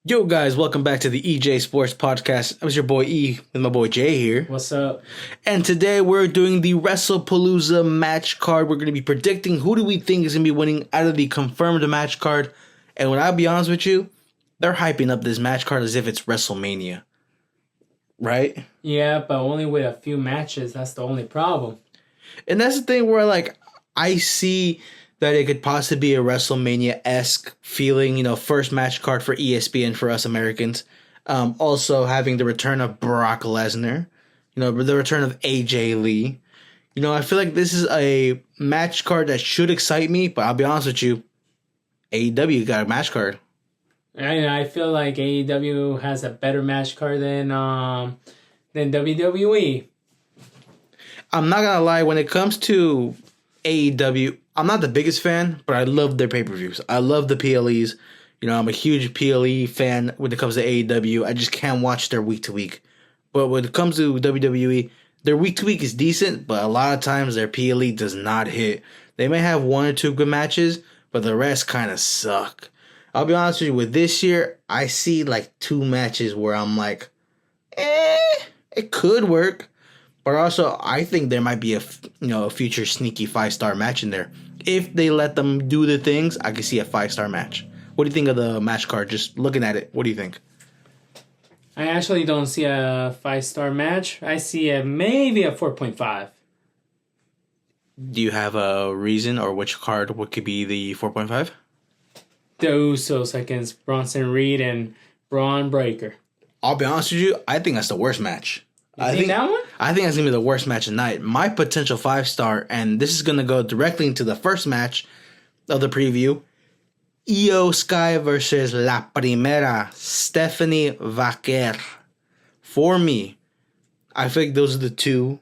Yo guys, welcome back to the Ejsportspodcast. I'm your boy E with my boy Jay here. What's up? And today we're doing the Wrestlepalooza match card. We're going to be predicting who do we think is going to be winning out of the confirmed match card. And when I'll be honest with you, they're hyping up this match card as if it's WrestleMania. Right? Yeah, but only with a few matches. That's the only problem. And that's the thing where I see that it could possibly be a WrestleMania-esque feeling, first match card for ESPN for us Americans. Also having the return of Brock Lesnar, the return of AJ Lee. I feel like this is a match card that should excite me, but I'll be honest with you, AEW got a match card. I feel like AEW has a better match card than WWE. I'm not gonna lie, when it comes to AEW, I'm not the biggest fan, but I love their pay-per-views. I love the PLEs. I'm a huge PLE fan when it comes to AEW. I just can't watch their week-to-week. But when it comes to WWE, their week-to-week is decent, but a lot of times their PLE does not hit. They may have one or two good matches, but the rest kind of suck. I'll be honest with you, with this year, I see two matches where I'm like, it could work. But also, I think there might be a future sneaky 5-star match in there. If they let them do the things, I could see a 5-star match. What do you think of the match card? Just looking at it, what do you think? I actually don't see a 5-star match. I see maybe a 4.5. Do you have a reason or which card what could be the 4.5? The Usos against Bronson Reed and Braun Breaker. I'll be honest with you, I think that's the worst match. I think that one? I think that's going to be the worst match of the night. My potential 5-star, and this is going to go directly into the first match of the preview, Io Sky versus La Primera, Stephanie Vaquer. For me, I think those are the two,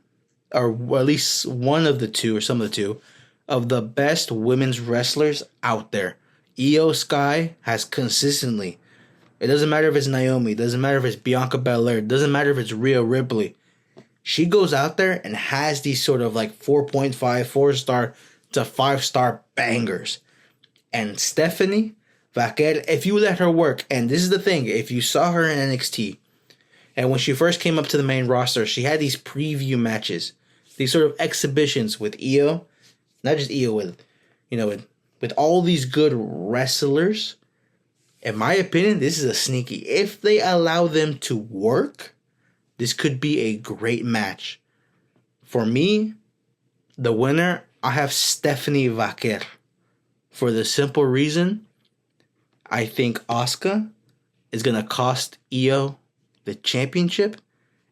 or at least one of the two, or some of the two, of the best women's wrestlers out there. Io Sky has consistently, it doesn't matter if it's Naomi, it doesn't matter if it's Bianca Belair, it doesn't matter if it's Rhea Ripley. She goes out there and has these sort of 4.5, 4-star to 5-star bangers. And Stephanie Vaquer, if you let her work, and this is the thing, if you saw her in NXT, and when she first came up to the main roster, she had these preview matches, these sort of exhibitions with Io, not just Io, with all these good wrestlers. In my opinion, this is a sneaky. If they allow them to work, this could be a great match. For me, the winner, I have Stephanie Vaquer. For the simple reason, I think Asuka is going to cost Io the championship,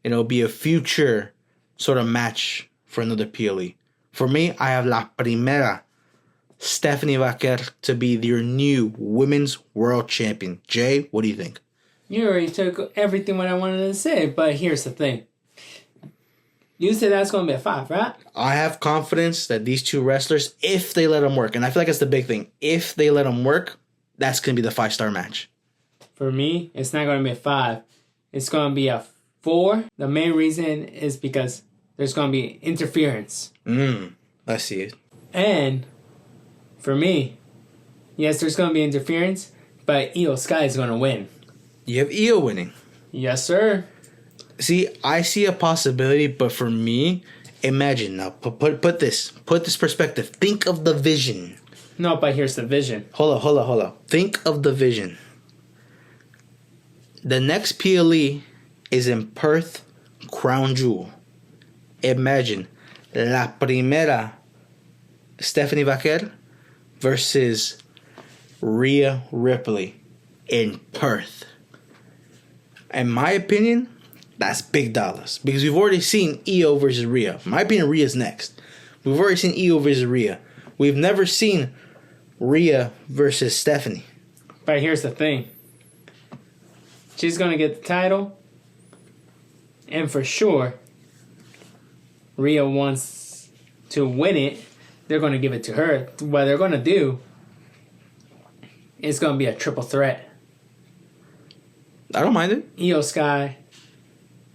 and it'll be a future sort of match for another PLE. For me, I have La Primera, Stephanie Vaquer, to be your new women's world champion. Jay, what do you think? You already took everything what I wanted to say, but here's the thing. You said that's going to be a 5, right? I have confidence that these two wrestlers, if they let them work, and I feel like that's the big thing, if they let them work, that's going to be the 5-star match. For me, it's not going to be a 5. It's going to be a 4. The main reason is because there's going to be interference. I see it. And for me, yes, there's going to be interference, but Io Sky is going to win. You have Io winning. Yes, sir. See, I see a possibility, but for me, imagine now. Put this perspective. Think of the vision. No, but here's the vision. Hold up. Think of the vision. The next PLE is in Perth, Crown Jewel. Imagine La Primera, Stephanie Vaquer versus Rhea Ripley in Perth. In my opinion, that's big dollars. Because we've already seen Io versus Rhea. In my opinion, Rhea's next. We've already seen Io versus Rhea. We've never seen Rhea versus Stephanie. But here's the thing. She's going to get the title. And for sure, Rhea wants to win it. They're going to give it to her. What they're going to do is going to be a triple threat. I don't mind it. Io Sky,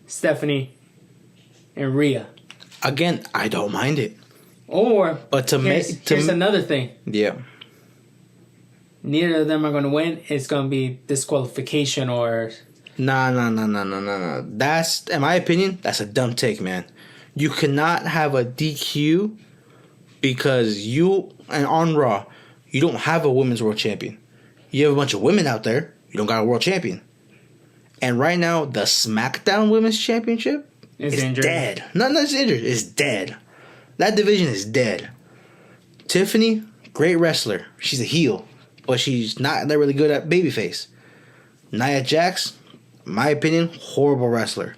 Stephanie, and Rhea. Again, I don't mind it. Or, but here's another thing. Yeah. neither of them are going to win. It's going to be disqualification or... No. That's, in my opinion, that's a dumb take, man. You cannot have a DQ because and on Raw, you don't have a women's world champion. You have a bunch of women out there. You don't got a world champion. And right now, the SmackDown Women's Championship is dead. Not just injured. It's dead. That division is dead. Tiffany, great wrestler. She's a heel, but she's not that really good at babyface. Nia Jax, in my opinion, horrible wrestler.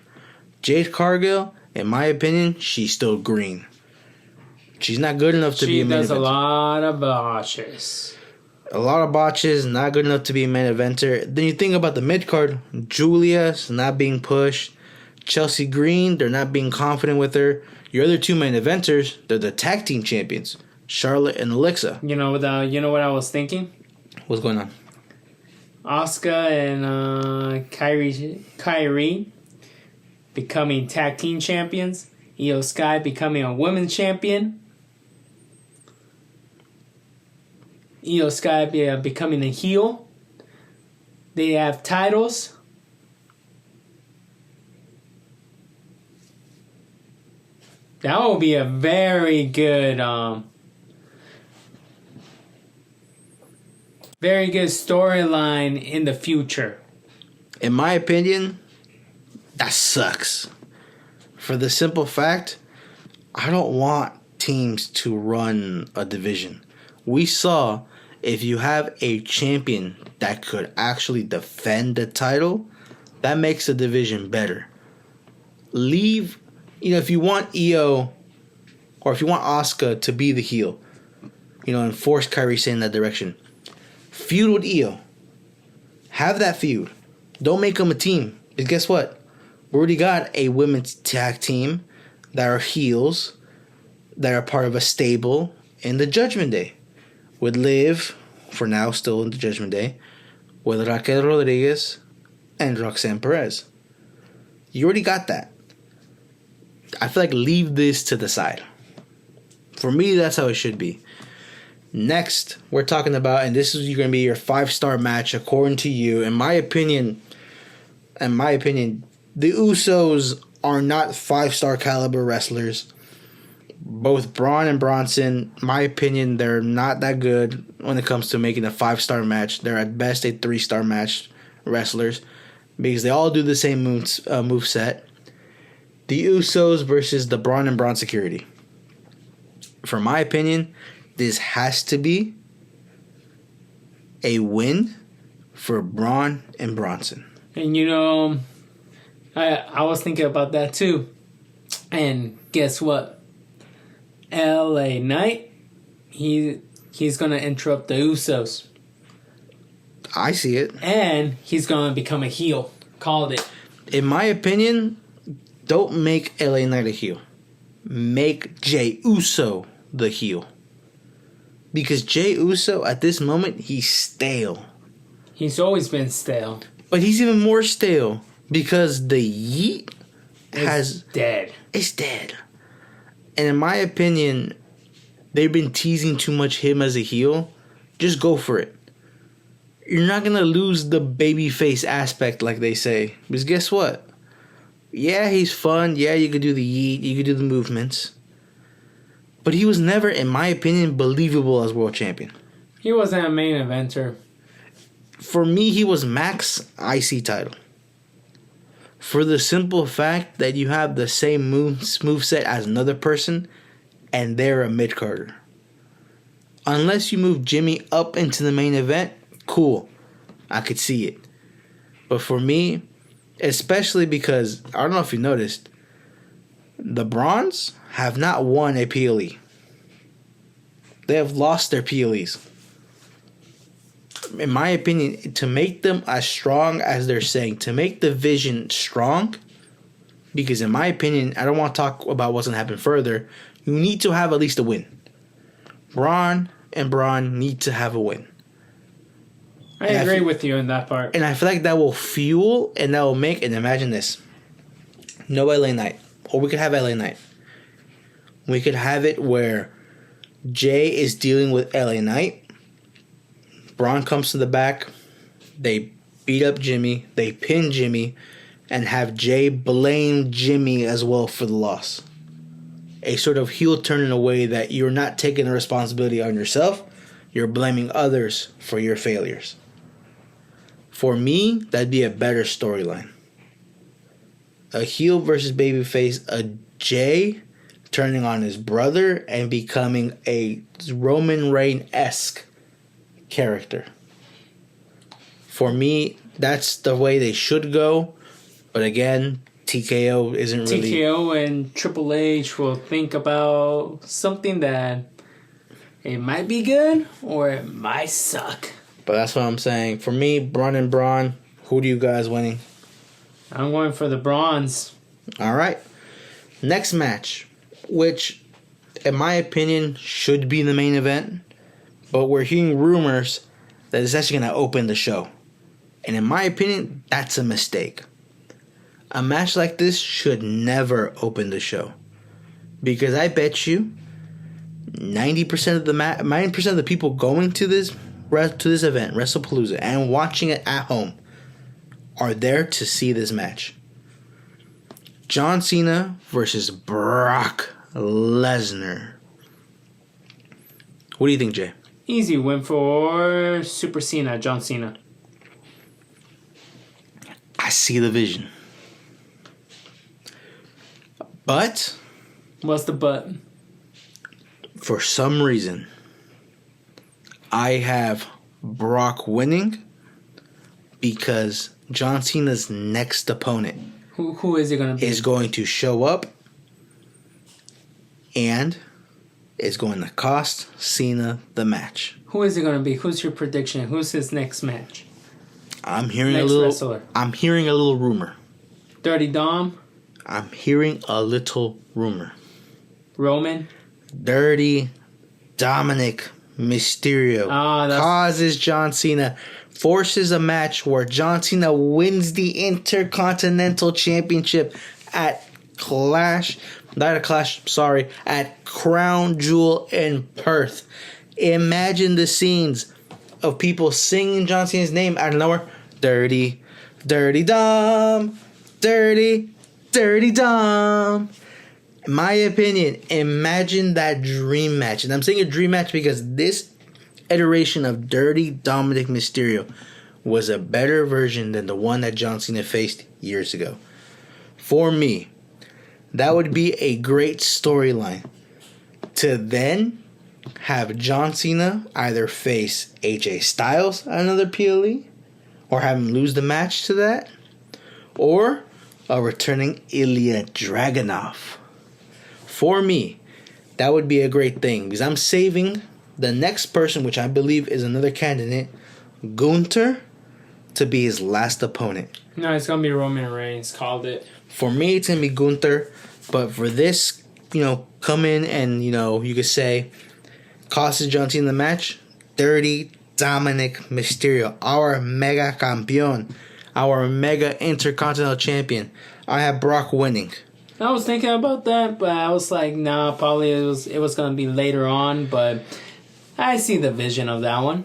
Jade Cargill, in my opinion, she's still green. She's not good enough to be a main eventer. She does a lot of botches. A lot of botches, not good enough to be a main eventer. Then you think about the mid-card. Julia's not being pushed. Chelsea Green, they're not being confident with her. Your other two main eventers, they're the tag team champions, Charlotte and Alexa. You know what I was thinking? What's going on? Asuka and Kyrie becoming tag team champions. Io Sky becoming a women's champion. Io Sky becoming a heel. They have titles. That will be a very good storyline in the future. In my opinion, that sucks. For the simple fact, I don't want teams to run a division. We saw if you have a champion that could actually defend the title, that makes the division better. If you want Io or if you want Asuka to be the heel, and force Kyrie Sane in that direction, feud with Io. Have that feud. Don't make them a team. Because guess what? We already got a women's tag team that are heels, that are part of a stable in the Judgment Day. With Liv, for now, still in the Judgment Day, with Raquel Rodriguez and Roxanne Perez. You already got that. I feel like leave this to the side. For me, that's how it should be. Next, we're talking about, and this is going to be your 5-star match according to you. In my opinion, the Usos are not 5-star caliber wrestlers. Both Braun and Bronson, in my opinion, they're not that good when it comes to making a 5-star match. They're at best a 3-star match wrestlers because they all do the same move set. The Usos versus the Braun and Braun security. For my opinion, this has to be a win for Braun and Bronson. And I was thinking about that too. And guess what? LA Knight, he's going to interrupt the Usos. I see it. And he's going to become a heel. Called it. In my opinion, don't make LA Knight a heel. Make Jey Uso the heel. Because Jey Uso, at this moment, he's stale. He's always been stale. But he's even more stale because the Yeet dead. It's dead. And in my opinion, they've been teasing too much him as a heel. Just go for it. You're not going to lose the babyface aspect like they say. Because guess what? Yeah, he's fun. Yeah, you could do the Yeet. You could do the movements. But he was never, in my opinion, believable as world champion. He wasn't a main eventer. For me, he was max IC title. For the simple fact that you have the same moveset as another person, and they're a mid-carder. Unless you move Jimmy up into the main event, cool. I could see it. But for me, especially because, I don't know if you noticed, the Brawns have not won a PLE. They have lost their PLEs. In my opinion, to make them as strong as they're saying, to make the vision strong, because in my opinion, I don't want to talk about what's going to happen further, you need to have at least a win. Braun and Braun need to have a win. I agree with you in that part. And I feel like that will fuel and that will make, and imagine this, no LA Knight. Or we could have LA Knight. We could have it where Jay is dealing with LA Knight, Braun comes to the back. They beat up Jimmy. They pin Jimmy. And have Jay blame Jimmy as well for the loss. A sort of heel turn in a way that you're not taking the responsibility on yourself. You're blaming others for your failures. For me, that'd be a better storyline. A heel versus babyface, a Jay turning on his brother and becoming a Roman Reigns-esque character. For me, that's the way they should go. But again, TKO isn't really... TKO and Triple H will think about something that it might be good or it might suck. But that's what I'm saying. For me, Braun and Braun, who do you guys winning? I'm going for the Bronze. All right. Next match, which, in my opinion, should be the main event. But we're hearing rumors that it's actually going to open the show. And in my opinion, that's a mistake. A match like this should never open the show. Because I bet you 90% of the 90% of the people going to this event, Wrestlepalooza, and watching it at home are there to see this match. John Cena versus Brock Lesnar. What do you think, Jay? Easy win for Super Cena, John Cena. I see the vision. But... What's the but? For some reason, I have Brock winning because John Cena's next opponent Who is it going to be? is going to show up and is going to cost Cena the match. Who is it going to be? Who's your prediction? Who's his next match? I'm hearing Next a little wrestler. I'm hearing a little rumor. Dirty Dom? I'm hearing a little rumor. Roman? Dirty Dominic Mysterio causes John Cena, forces a match where John Cena wins the Intercontinental Championship at at Crown Jewel in Perth. Imagine the scenes of people singing John Cena's name out of nowhere. Dirty, Dirty Dom, Dirty, Dirty Dom. In my opinion, imagine that dream match. And I'm saying a dream match because this iteration of Dirty Dominic Mysterio was a better version than the one that John Cena faced years ago. For me, that would be a great storyline. To then have John Cena either face AJ Styles at another PLE, or have him lose the match to that, or a returning Ilya Dragunov. For me, that would be a great thing because I'm saving the next person, which I believe is another candidate, Gunther, to be his last opponent. No, it's going to be Roman Reigns. Called it. For me, it's going to be Gunther. But for this, come in and, you could say, cost John Cena the match, Dirty Dominic Mysterio, our mega campeón, our mega intercontinental champion. I have Brock winning. I was thinking about that, but I was like, nah, probably it was going to be later on, but I see the vision of that one.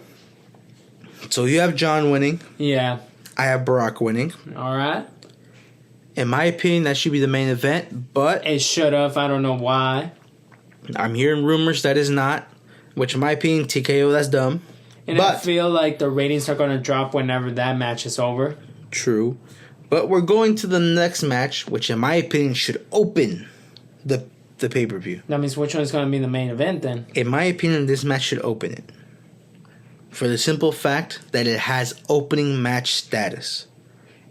So you have John winning. Yeah. I have Brock winning. All right. In my opinion, that should be the main event, but... It should have. I don't know why. I'm hearing rumors that is not, which in my opinion, TKO, that's dumb. And I feel like the ratings are going to drop whenever that match is over. True. But we're going to the next match, which in my opinion should open the pay-per-view. That means which one is going to be the main event then? In my opinion, this match should open it. For the simple fact that it has opening match status.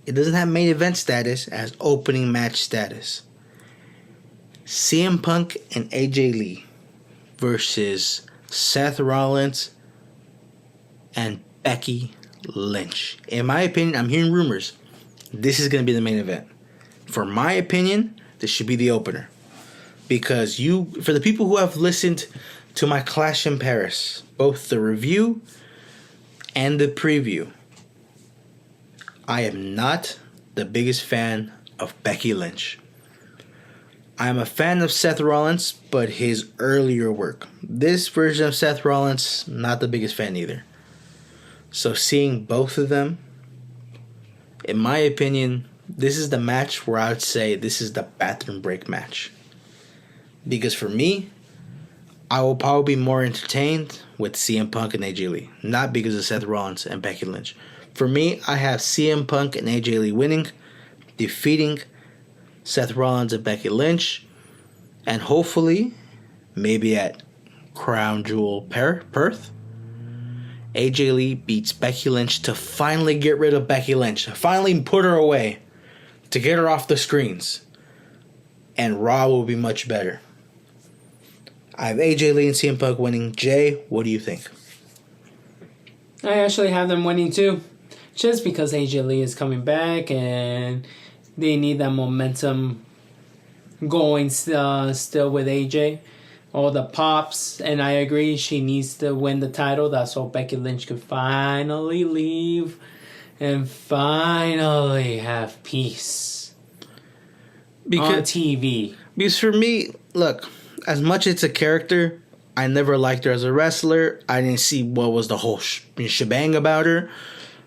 It doesn't have main event status, it has opening match status. CM Punk and AJ Lee versus Seth Rollins and Becky Lynch. In my opinion, I'm hearing rumors. This is going to be the main event. For my opinion, this should be the opener. Because for the people who have listened to my Clash in Paris, both the review and the preview, I am not the biggest fan of Becky Lynch. I am a fan of Seth Rollins, but his earlier work. This version of Seth Rollins, not the biggest fan either. So seeing both of them, in my opinion, this is the match where I would say this is the bathroom break match. Because for me, I will probably be more entertained with CM Punk and AJ Lee. Not because of Seth Rollins and Becky Lynch. For me, I have CM Punk and AJ Lee winning, defeating Seth Rollins and Becky Lynch, and hopefully, maybe at Crown Jewel Perth, AJ Lee beats Becky Lynch to finally get rid of Becky Lynch. Finally put her away. To get her off the screens. And Raw will be much better. I have AJ Lee and CM Punk winning. Jay, what do you think? I actually have them winning too. Just because AJ Lee is coming back and they need that momentum going still with AJ. All the pops, and I agree she needs to win the title. That's so Becky Lynch could finally leave and finally have peace on TV. Because for me, look, as much as it's a character, I never liked her as a wrestler. I didn't see what was the whole shebang about her.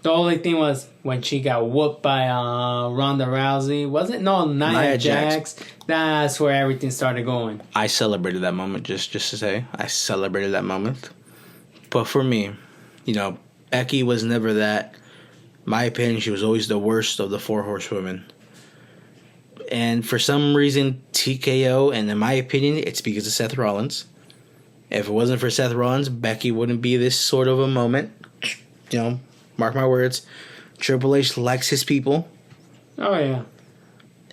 The only thing was when she got whooped by Ronda Rousey. Was it? No, Nia Jax. That's where everything started going. I celebrated that moment, just to say. I celebrated that moment. But for me, Becky was never that. My opinion, she was always the worst of the 4 horsewomen. And for some reason, TKO, and in my opinion, it's because of Seth Rollins. If it wasn't for Seth Rollins, Becky wouldn't be this sort of a moment. Mark my words. Triple H likes his people. Oh, yeah.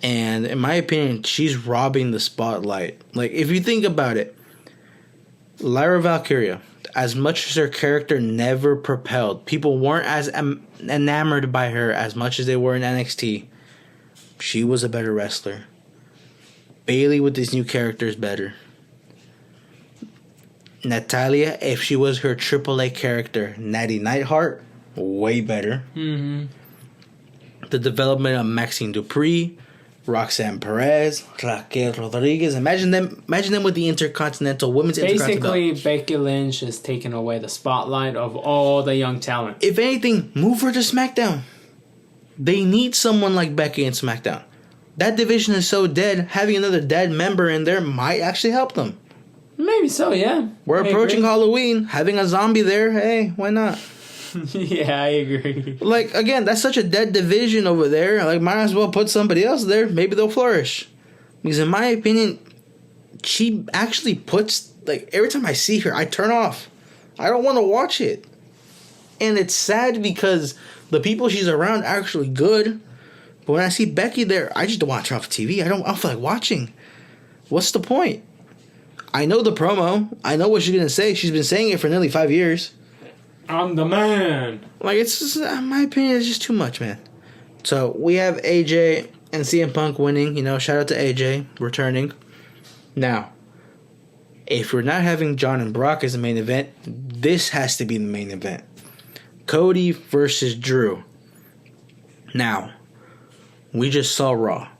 And in my opinion, she's robbing the spotlight. Like, if you think about it, Lyra Valkyria, as much as her character never propelled, people weren't as enamored by her as much as they were in NXT. She was a better wrestler. Bayley with this new character is better. Natalia, if she was her AAA character, Natty Neidhart, way better. Mm-hmm. The development of Maxine Dupree, Roxanne Perez, Raquel Rodriguez. Imagine them with the women's Intercontinental. Basically, Becky Lynch is taking away the spotlight of all the young talent. If anything, move her to SmackDown. They need someone like Becky in SmackDown. That division is so dead. Having another dead member in there might actually help them. Maybe so, yeah. We're approaching Halloween. Having a zombie there, hey, why not? Yeah, I agree. Like, again, that's such a dead division over there. Like, might as well put somebody else there. Maybe they'll flourish. Because in my opinion, she actually puts, like, every time I see her, I turn off. I don't want to watch it. And it's sad because the people she's around are actually good. But when I see Becky there, I just don't want to turn off the TV. I don't feel like watching. What's the point? I know the promo. I know what she's going to say. She's been saying it for nearly 5 years. I'm the man. Like, it's just, in my opinion, it's just too much, man. So, we have AJ and CM Punk winning. Shout out to AJ returning. Now, if we're not having John and Brock as the main event, this has to be the main event. Cody versus Drew. Now, we just saw Raw.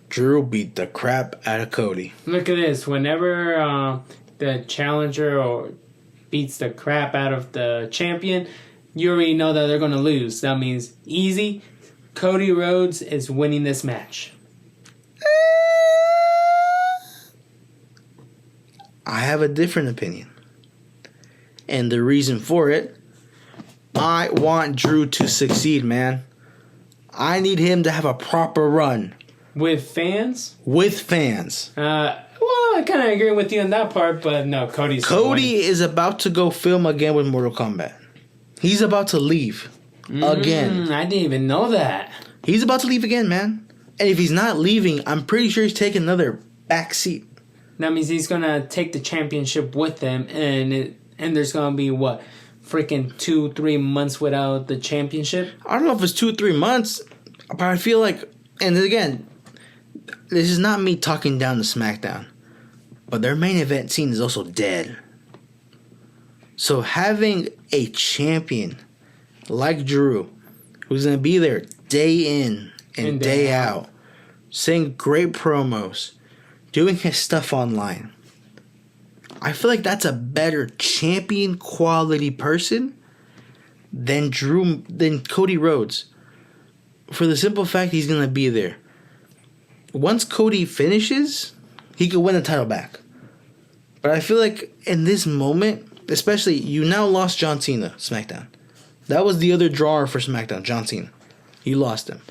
Drew beat the crap out of Cody. Look at this. Whenever the challenger beats the crap out of the champion, you already know that they're going to lose. That means easy. Cody Rhodes is winning this match. I have a different opinion. And the reason for it, I want Drew to succeed, man. I need him to have a proper run. With fans? With fans. Well, I kind of agree with you on that part, but no, Cody is about to go film again with Mortal Kombat. He's about to leave again. I didn't even know that. He's about to leave again, man. And if he's not leaving, I'm pretty sure he's taking another back seat. That means he's going to take the championship with him, and there's going to be, what, freaking 2-3 months without the championship? I don't know if it's 2-3 months, but I feel like, and again, this is not me talking down to SmackDown, but their main event scene is also dead. So having a champion like Drew, who's going to be there day in and day out, saying great promos, doing his stuff online, I feel like that's a better champion quality person then Cody Rhodes. For the simple fact he's going to be there. Once Cody finishes, he could win the title back. But I feel like in this moment, especially, you now lost John Cena, SmackDown. That was the other drawer for SmackDown, John Cena. You lost him.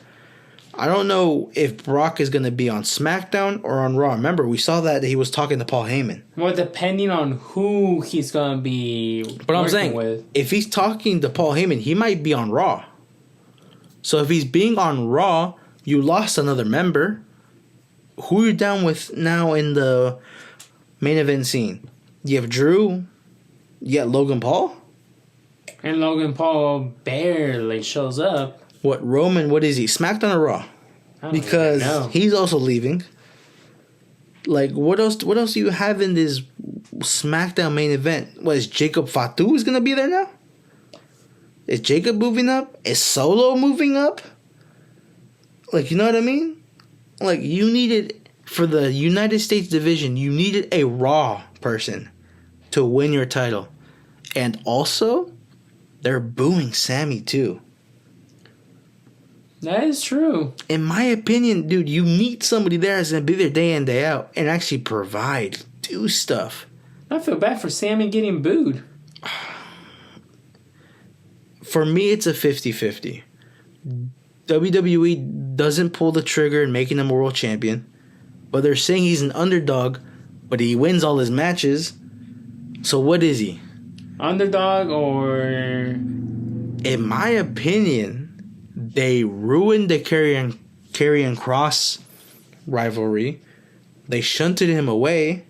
I don't know if Brock is going to be on SmackDown or on Raw. Remember, we saw that he was talking to Paul Heyman. Well, depending on who he's going to be But I'm saying, with. If he's talking to Paul Heyman, he might be on Raw. So if he's being on Raw, you lost another member. Who are you down with now in the main event scene? You have Drew. You got Logan Paul. And Logan Paul barely shows up. What, Roman, what is he? SmackDown or Raw? Because he's also leaving. Like, what else do you have in this SmackDown main event? What, is Jacob Fatu is going to be there now? Is Jacob moving up? Is Solo moving up? Like, you know what I mean? Like, you needed, for the United States division, you needed a Raw person to win your title. And also, they're booing Sammy too. That is true. In my opinion, dude, you need somebody there that's going to be there day in, day out and actually provide, do stuff. I feel bad for Sammy getting booed. For me, it's a 50-50. WWE doesn't pull the trigger in making him a world champion, but they're saying he's an underdog, but he wins all his matches. So what is he? Underdog or... In my opinion, they ruined the Karrion Kross rivalry. They shunted him away.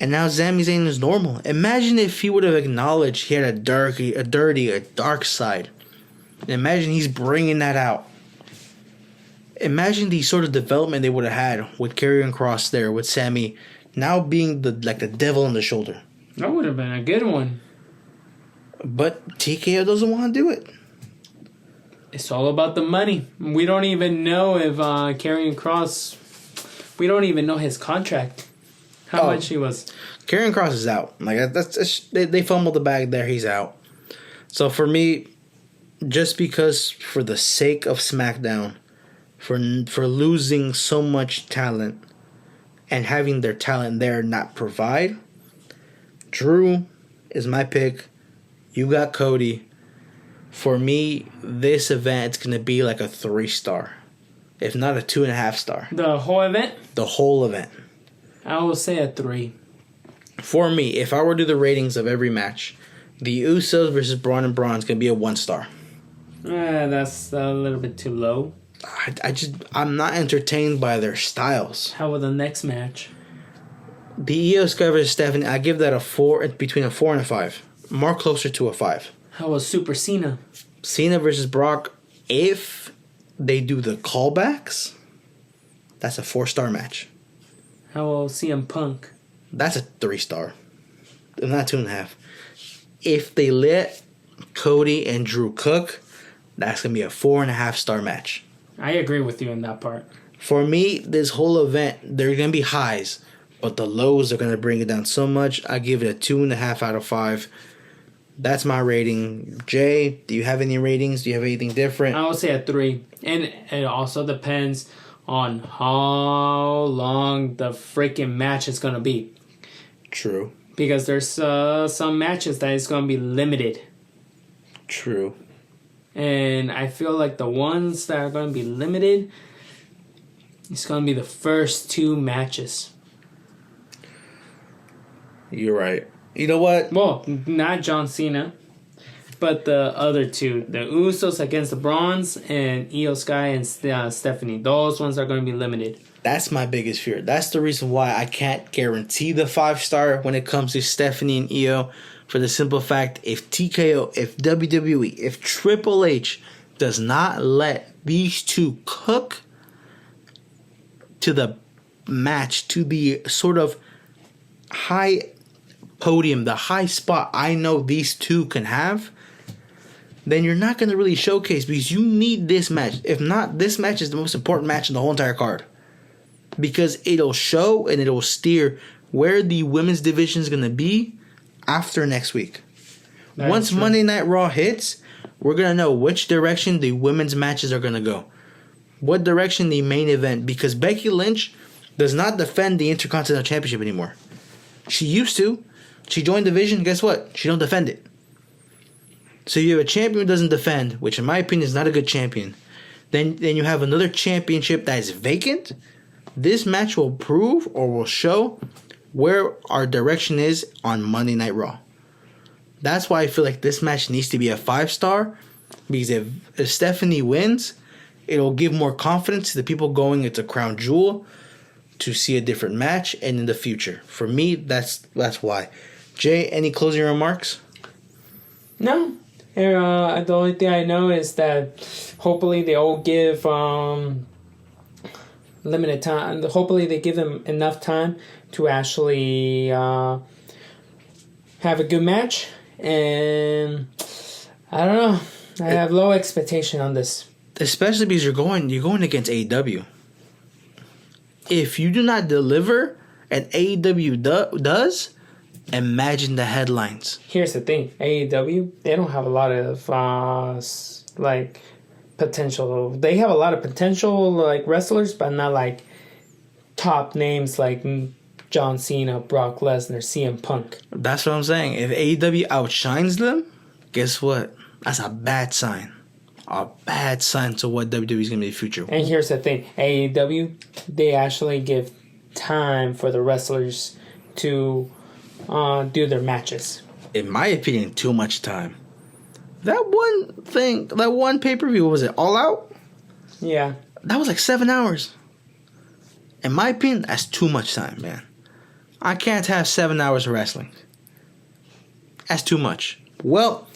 And now Sami Zayn is normal. Imagine if he would have acknowledged he had a dark side. And imagine he's bringing that out. Imagine the sort of development they would have had with Karrion Kross there, with Sami now being the devil on the shoulder. That would have been a good one. But TKO doesn't want to do it. It's all about the money. We don't even know if Karrion Kross... We don't even know his contract. How much he was. Karrion Kross is out. Like they fumbled the bag there. He's out. So for me, just because for the sake of SmackDown, for losing so much talent and having their talent there not provide, Drew is my pick. You got Cody. For me, this event, it's going to be like a 3-star. If not a 2.5 star. The whole event? The whole event. I will say a 3. For me, if I were to do the ratings of every match, the Usos versus Braun and Braun is going to be a 1-star. That's a little bit too low. I'm not entertained by their styles. How about the next match? The Io Sky versus Stephanie, I give that a 4, between a 4 and a 5. More closer to a 5. How about Super Cena? Cena versus Brock, if they do the callbacks, that's a 4-star match. How about CM Punk? That's a 3-star. Not 2.5. If they let Cody and Drew cook, that's going to be a 4.5-star match. I agree with you on that part. For me, this whole event, there are going to be highs, but the lows are going to bring it down so much. I give it a 2.5 out of 5. That's my rating. Jay, do you have any ratings? Do you have anything different? I would say a 3. And it also depends on how long the freaking match is going to be. True. Because there's some matches that is going to be limited. True. And I feel like the ones that are going to be limited, it's going to be the first 2 matches. You're right. You know what? Well, not John Cena, but the other 2. The Usos against the Brawns and Io Sky and Stephanie. Those ones are going to be limited. That's my biggest fear. That's the reason why I can't guarantee the 5-star when it comes to Stephanie and Io. For the simple fact, if TKO, if WWE, if Triple H does not let these 2 cook to the match, to the sort of high podium, the high spot I know these 2 can have, then you're not going to really showcase, because you need this match. If not, this match is the most important match in the whole entire card, because it'll show and it'll steer where the women's division is going to be after next week. Once Monday Night Raw hits, we're going to know which direction the women's matches are going to go. What direction the main event, because Becky Lynch does not defend the Intercontinental Championship anymore. She used to. She joined the division. Guess what? She don't defend it. So you have a champion who doesn't defend, which in my opinion is not a good champion. Then you have another championship that is vacant. This match will prove or will show where our direction is on Monday Night Raw. That's why I feel like this match needs to be a 5-star, because if Stephanie wins, it'll give more confidence to the people going into Crown Jewel to see a different match and in the future. For me, that's why. Jay, any closing remarks? No. The only thing I know is that hopefully they'll give limited time. Hopefully they give them enough time to actually have a good match. And I don't know. I have low expectation on this. Especially because you're going against AEW. If you do not deliver, and AEW does, imagine the headlines. Here's the thing. AEW, they don't have a lot of potential. They have a lot of potential wrestlers, but not like top names like John Cena, Brock Lesnar, CM Punk. That's what I'm saying. If AEW outshines them, guess what? That's a bad sign. A bad sign to what WWE is going to be in the future. And here's the thing. AEW, they actually give time for the wrestlers to do their matches. In my opinion, too much time. That one pay-per-view, was it All Out? Yeah. That was like 7 hours. In my opinion, that's too much time, man. I can't have 7 hours of wrestling. That's too much. Well,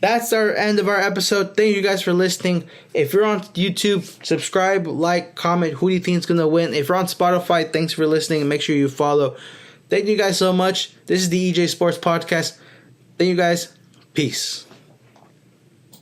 that's our end of our episode. Thank you guys for listening. If you're on YouTube, subscribe, like, comment. Who do you think is going to win? If you're on Spotify, thanks for listening. And make sure you follow. Thank you guys so much. This is the EJ Sports Podcast. Thank you guys. Peace.